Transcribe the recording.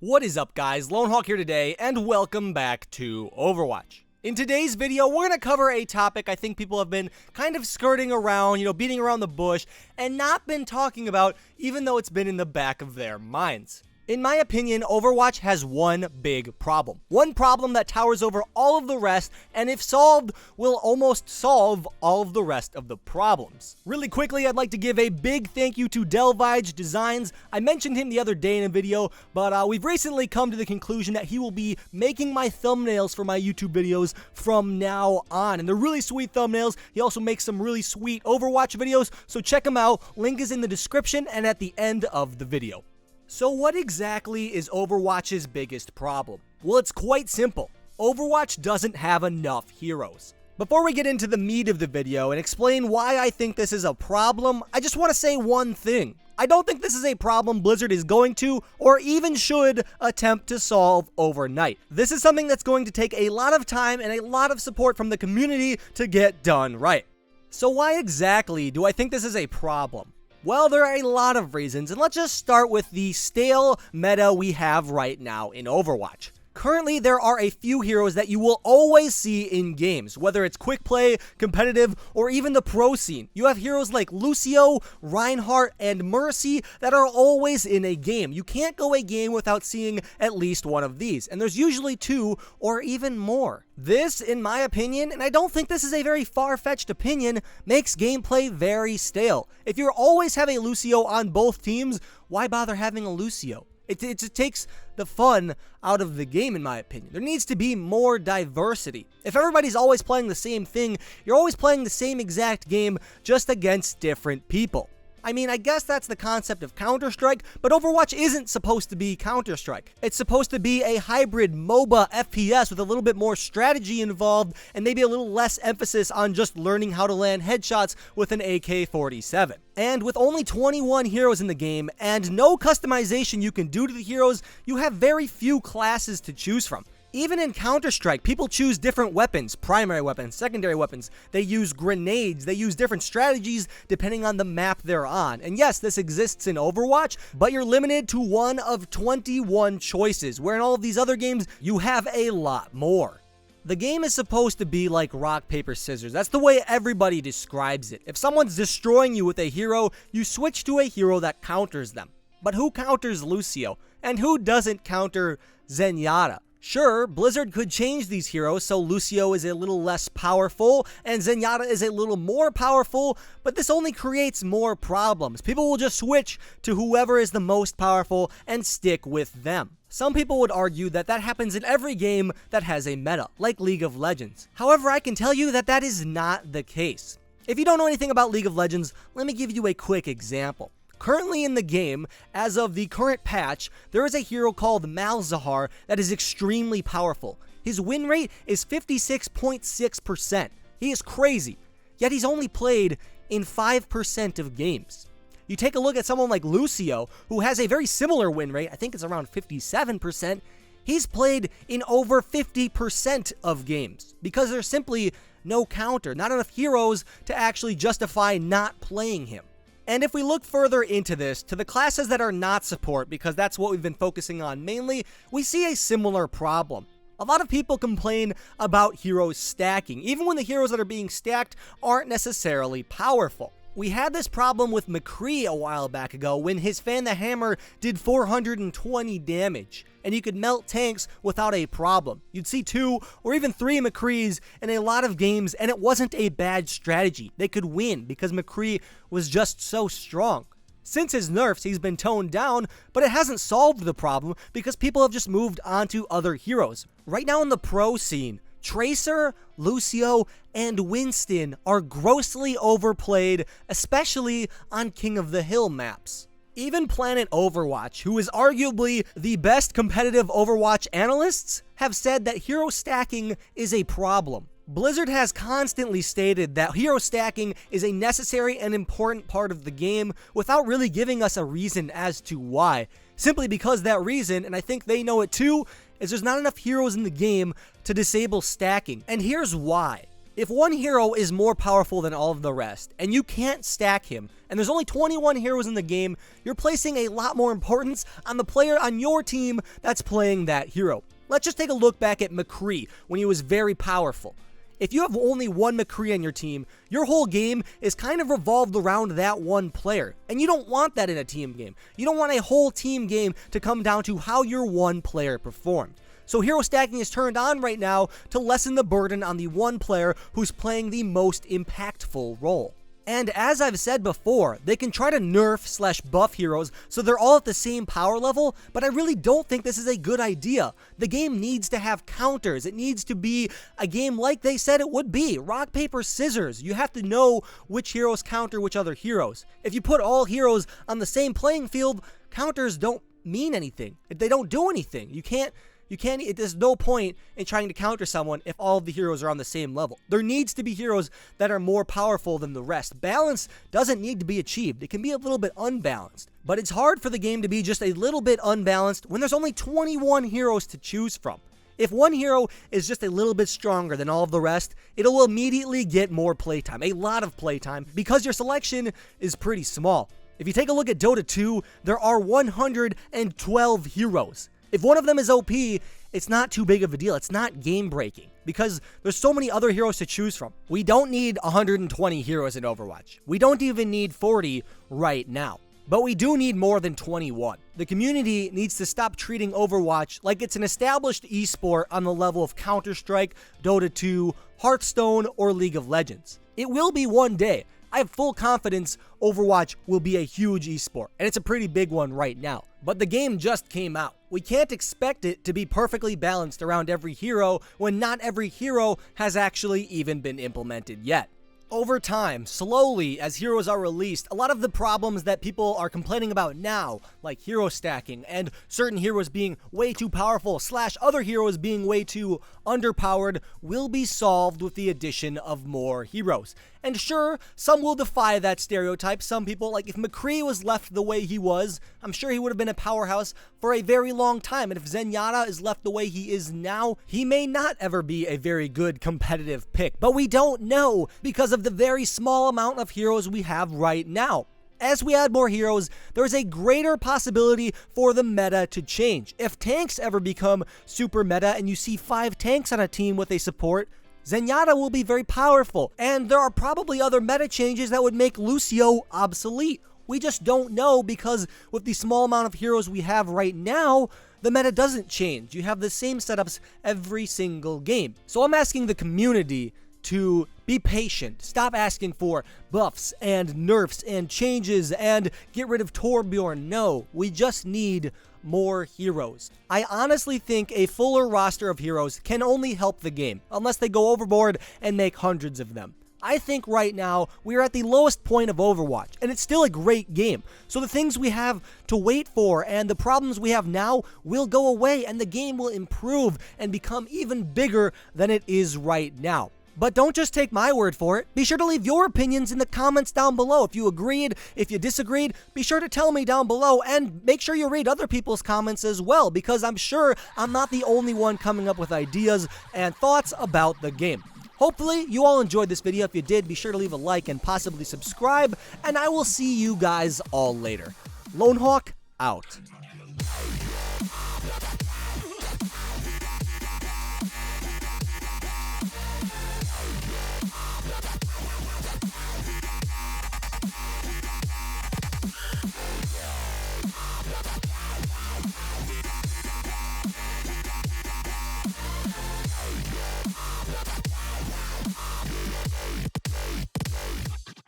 What is up, guys? Lone Hawk here today, and welcome back to Overwatch. In today's video, we're going to cover a topic I think people have been kind of skirting around, beating around the bush, and not been talking about, even though it's been in the back of their minds. In my opinion, Overwatch has one big problem. One problem that towers over all of the rest, and if solved, will almost solve all of the rest of the problems. Really quickly, I'd like to give a big thank you to Delvige Designs. I mentioned him the other day in a video, but we've recently come to the conclusion that he will be making my thumbnails for my YouTube videos from now on. And they're really sweet thumbnails. He also makes some really sweet Overwatch videos, so check him out. Link is in the description and at the end of the video. So what exactly is Overwatch's biggest problem? Well, it's quite simple. Overwatch doesn't have enough heroes. Before we get into the meat of the video and explain why I think this is a problem, I just want to say one thing. I don't think this is a problem Blizzard is going to, or even should, attempt to solve overnight. This is something that's going to take a lot of time and a lot of support from the community to get done right. So why exactly do I think this is a problem? Well, there are a lot of reasons, and let's just start with the stale meta we have right now in Overwatch. Currently, there are a few heroes that you will always see in games, whether it's quick play, competitive, or even the pro scene. You have heroes like Lucio, Reinhardt, and Mercy that are always in a game. You can't go a game without seeing at least one of these, and there's usually two or even more. This, in my opinion, and I don't think this is a very far-fetched opinion, makes gameplay very stale. If you always have a Lucio on both teams, why bother having a Lucio? It takes the fun out of the game, in my opinion. There needs to be more diversity. If everybody's always playing the same thing, you're always playing the same exact game, just against different people. I mean, I guess that's the concept of Counter-Strike, but Overwatch isn't supposed to be Counter-Strike. It's supposed to be a hybrid MOBA FPS with a little bit more strategy involved and maybe a little less emphasis on just learning how to land headshots with an AK-47. And with only 21 heroes in the game and no customization you can do to the heroes, you have very few classes to choose from. Even in Counter-Strike, people choose different weapons, primary weapons, secondary weapons. They use grenades, they use different strategies depending on the map they're on. And yes, this exists in Overwatch, but you're limited to one of 21 choices, where in all of these other games, you have a lot more. The game is supposed to be like rock, paper, scissors. That's the way everybody describes it. If someone's destroying you with a hero, you switch to a hero that counters them. But who counters Lucio? And who doesn't counter Zenyatta? Sure, Blizzard could change these heroes so Lucio is a little less powerful and Zenyatta is a little more powerful, but this only creates more problems. People will just switch to whoever is the most powerful and stick with them. Some people would argue that that happens in every game that has a meta, like League of Legends. However, I can tell you that that is not the case. If you don't know anything about League of Legends, let me give you a quick example. Currently in the game, as of the current patch, there is a hero called Malzahar that is extremely powerful. His win rate is 56.6%. He is crazy, yet he's only played in 5% of games. You take a look at someone like Lucio, who has a very similar win rate, I think it's around 57%, he's played in over 50% of games, because there's simply no counter, not enough heroes to actually justify not playing him. And if we look further into this, to the classes that are not support, because that's what we've been focusing on mainly, we see a similar problem. A lot of people complain about heroes stacking, even when the heroes that are being stacked aren't necessarily powerful. We had this problem with McCree a while back ago when his Fan the Hammer did 420 damage, and you could melt tanks without a problem. You'd see 2 or even 3 McCrees in a lot of games, and it wasn't a bad strategy. They could win because McCree was just so strong. Since his nerfs, he's been toned down, but it hasn't solved the problem because people have just moved on to other heroes. Right now in the pro scene, Tracer, Lucio, and Winston are grossly overplayed, especially on King of the Hill maps. Even Planet Overwatch, who is arguably the best competitive Overwatch analysts, have said that hero stacking is a problem. Blizzard has constantly stated that hero stacking is a necessary and important part of the game without really giving us a reason as to why. Simply because that reason, and I think they know it too, is there's not enough heroes in the game to disable stacking. And here's why. If one hero is more powerful than all of the rest, and you can't stack him, and there's only 21 heroes in the game, you're placing a lot more importance on the player on your team that's playing that hero. Let's just take a look back at McCree when he was very powerful. If you have only one McCree on your team, your whole game is kind of revolved around that one player. And you don't want that in a team game. You don't want a whole team game to come down to how your one player performed. So hero stacking is turned on right now to lessen the burden on the one player who's playing the most impactful role. And as I've said before, they can try to nerf/buff heroes so they're all at the same power level, but I really don't think this is a good idea. The game needs to have counters. It needs to be a game like they said it would be. Rock, paper, scissors. You have to know which heroes counter which other heroes. If you put all heroes on the same playing field, counters don't mean anything. They don't do anything. There's no point in trying to counter someone if all of the heroes are on the same level. There needs to be heroes that are more powerful than the rest. Balance doesn't need to be achieved. It can be a little bit unbalanced. But it's hard for the game to be just a little bit unbalanced when there's only 21 heroes to choose from. If one hero is just a little bit stronger than all of the rest, it'll immediately get more playtime, a lot of playtime, because your selection is pretty small. If you take a look at Dota 2, there are 112 heroes. If one of them is OP, it's not too big of a deal. It's not game-breaking because there's so many other heroes to choose from. We don't need 120 heroes in Overwatch. We don't even need 40 right now. But we do need more than 21. The community needs to stop treating Overwatch like it's an established esport on the level of Counter-Strike, Dota 2, Hearthstone, or League of Legends. It will be one day. I have full confidence Overwatch will be a huge esport, and it's a pretty big one right now. But the game just came out. We can't expect it to be perfectly balanced around every hero when not every hero has actually even been implemented yet. Over time, slowly, as heroes are released, a lot of the problems that people are complaining about now, like hero stacking and certain heroes being way too powerful / other heroes being way too underpowered, will be solved with the addition of more heroes. And sure, some will defy that stereotype. Some people, like if McCree was left the way he was, I'm sure he would have been a powerhouse for a very long time. And if Zenyatta is left the way he is now, he may not ever be a very good competitive pick. But we don't know because of the very small amount of heroes we have right now. As we add more heroes, there is a greater possibility for the meta to change. If tanks ever become super meta and you see 5 tanks on a team with a support, Zenyatta will be very powerful, and there are probably other meta changes that would make Lucio obsolete. We just don't know because with the small amount of heroes we have right now, the meta doesn't change. You have the same setups every single game. So I'm asking the community to be patient. Stop asking for buffs and nerfs and changes and get rid of Torbjorn. No, we just need more heroes. I honestly think a fuller roster of heroes can only help the game, unless they go overboard and make hundreds of them. I think right now we are at the lowest point of Overwatch, and it's still a great game. So the things we have to wait for and the problems we have now will go away, and the game will improve and become even bigger than it is right now. But don't just take my word for it. Be sure to leave your opinions in the comments down below. If you agreed, if you disagreed, be sure to tell me down below, and make sure you read other people's comments as well, because I'm sure I'm not the only one coming up with ideas and thoughts about the game. Hopefully, you all enjoyed this video. If you did, be sure to leave a like and possibly subscribe, and I will see you guys all later. Lone Hawk, out.